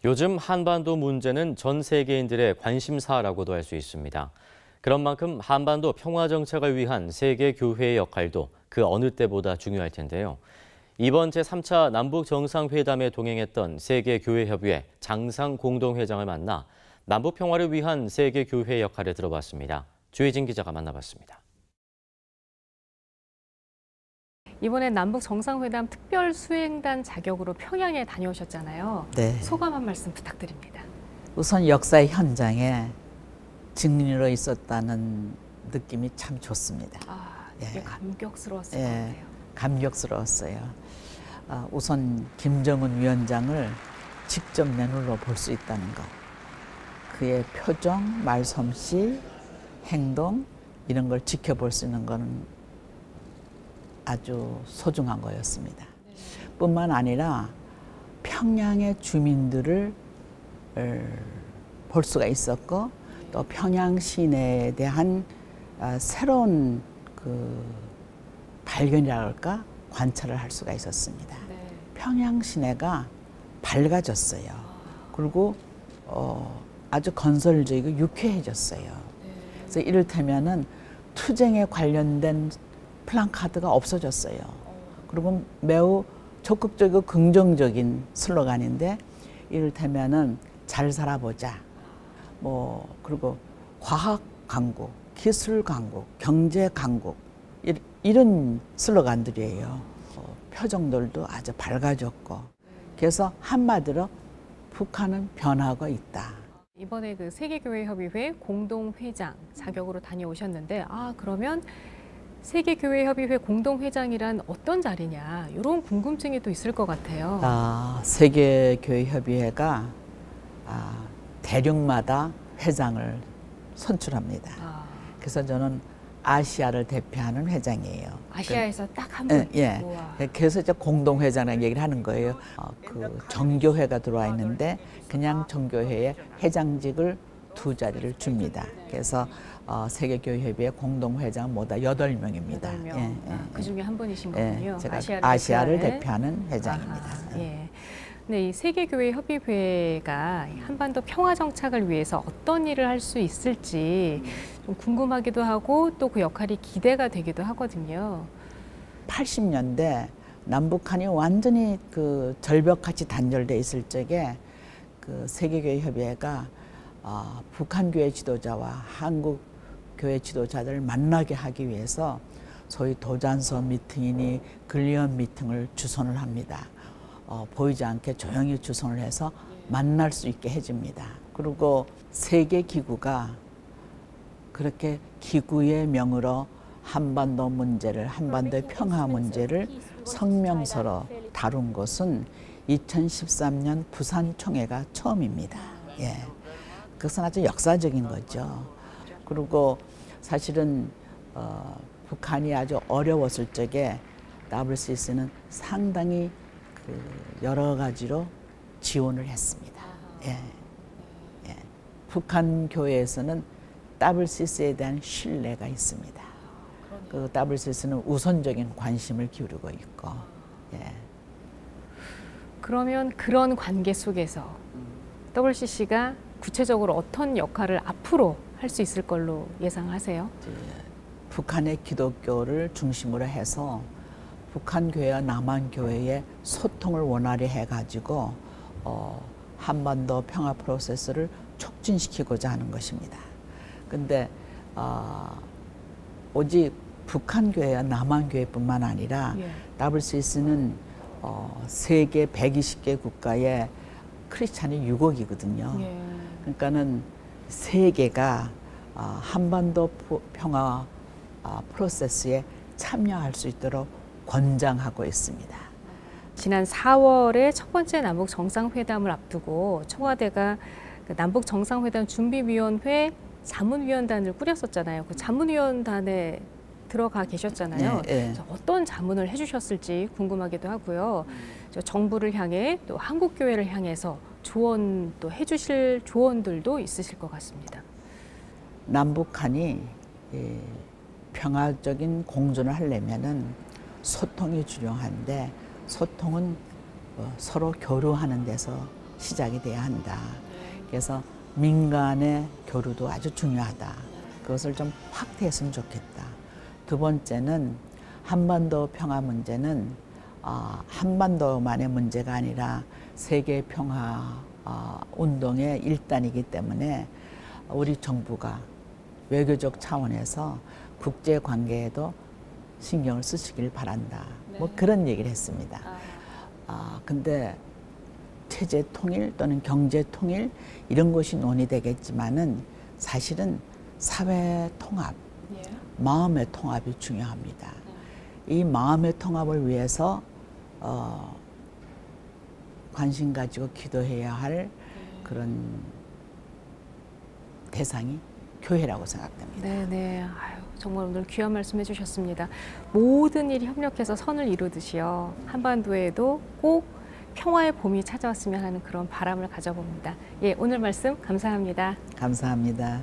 요즘 한반도 문제는 전 세계인들의 관심사라고도 할 수 있습니다. 그런 만큼 한반도 평화 정착을 위한 세계 교회의 역할도 그 어느 때보다 중요할 텐데요. 이번 제3차 남북 정상회담에 동행했던 세계교회협의회 장상 공동회장을 만나 남북 평화를 위한 세계 교회의 역할을 들어봤습니다. 주혜진 기자가 만나봤습니다. 이번에 남북 정상회담 특별 수행단 자격으로 평양에 다녀오셨잖아요. 네. 소감 한 말씀 부탁드립니다. 우선 역사의 현장에 증인으로 있었다는 느낌이 참 좋습니다. 되게 예. 감격스러웠을 예. 것 같아요. 감격스러웠어요. 우선 김정은 위원장을 직접 내 눈으로 볼 수 있다는 것. 그의 표정, 말솜씨, 행동 이런 걸 지켜볼 수 있는 건 아주 소중한 거였습니다. 뿐만 아니라 평양의 주민들을 볼 수가 있었고 또 평양 시내에 대한 새로운 그 발견이라 할까 관찰을 할 수가 있었습니다. 평양 시내가 밝아졌어요. 그리고 아주 건설적이고 유쾌해졌어요. 그래서 이를테면은 투쟁에 관련된 플랜카드가 없어졌어요. 그리고 매우 적극적이고 긍정적인 슬로건인데 이를테면은 잘 살아보자. 그리고 과학 강국, 기술 강국, 경제 강국 이런 슬로건들이에요. 표정들도 아주 밝아졌고 그래서 한마디로 북한은 변화가 있다. 이번에 그 세계교회협의회 공동회장 자격으로 다녀오셨는데 그러면 세계교회협의회 공동회장이란 어떤 자리냐 이런 궁금증이 또 있을 것 같아요. 세계교회협의회가 대륙마다 회장을 선출합니다. 그래서 저는 아시아를 대표하는 회장이에요. 아시아에서 딱 한 분. 예. 그래서 이제 공동회장이라는 얘기를 하는 거예요. 그 정교회가 들어와 있는데 그냥 정교회에 회장직을 2자리를 줍니다. 그래서 세계교회협의회 공동회장 모두 8명입니다. 8명. 예. 그 중에 한 분이신 거군요. 제가 아시아를 대표하는 회장입니다. 예. 네, 이 세계교회협의회가 한반도 평화 정착을 위해서 어떤 일을 할 수 있을지 좀 궁금하기도 하고 또 그 역할이 기대가 되기도 하거든요. 80년대 남북한이 완전히 그 절벽같이 단절돼 있을 적에 그 세계교회협의회가 북한 교회 지도자와 한국 교회 지도자들을 만나게 하기 위해서 소위 도잔서 미팅이니 글리언 미팅을 주선을 합니다. 보이지 않게 조용히 주선을 해서 만날 수 있게 해줍니다. 그리고 세계기구가 그렇게 기구의 명으로 한반도 문제를, 한반도의 평화 문제를 성명서로 다룬 것은 2013년 부산총회가 처음입니다. 예. 그것은 아주 역사적인 거죠. 그리고 사실은 북한이 아주 어려웠을 적에 WCC는 상당히 여러 가지로 지원을 했습니다. 예. 예. 북한 교회에서는 WCC에 대한 신뢰가 있습니다. 그 WCC는 우선적인 관심을 기울이고 있고. 예. 그러면 그런 관계 속에서 WCC가 구체적으로 어떤 역할을 앞으로 할 수 있을 걸로 예상하세요? 북한의 기독교를 중심으로 해서 북한 교회와 남한 교회의 소통을 원활히 해가지고 한반도 평화 프로세스를 촉진시키고자 하는 것입니다. 근데 오직 북한 교회와 남한 교회뿐만 아니라 WCC는 세계 120개 국가의 크리스찬이 6억이거든요. 그러니까는 세계가 한반도 평화 프로세스에 참여할 수 있도록 권장하고 있습니다. 지난 4월에 첫 번째 남북 정상회담을 앞두고 청와대가 남북 정상회담 준비위원회 자문위원단을 꾸렸었잖아요. 그 자문위원단에 들어가 계셨잖아요. 어떤 자문을 해주셨을지 궁금하기도 하고요. 정부를 향해 또 한국교회를 향해서 조언 또 해주실 조언들도 있으실 것 같습니다. 남북한이 평화적인 공존을 하려면은 소통이 중요한데 소통은 서로 교류하는 데서 시작이 돼야 한다. 그래서 민간의 교류도 아주 중요하다. 그것을 좀 확대했으면 좋겠다. 두 번째는 한반도 평화 문제는 한반도만의 문제가 아니라 세계 평화 운동의 일단이기 때문에 우리 정부가 외교적 차원에서 국제 관계에도 신경을 쓰시길 바란다. 뭐 그런 얘기를 했습니다. 근데 체제 통일 또는 경제 통일 이런 것이 논의되겠지만은 사실은 사회 통합, 마음의 통합이 중요합니다. 이 마음의 통합을 위해서 관심 가지고 기도해야 할 그런 대상이 교회라고 생각됩니다. 네네. 아유, 정말 오늘 귀한 말씀 해주셨습니다. 모든 일이 협력해서 선을 이루듯이요. 한반도에도 꼭 평화의 봄이 찾아왔으면 하는 그런 바람을 가져봅니다. 예, 오늘 말씀 감사합니다. 감사합니다.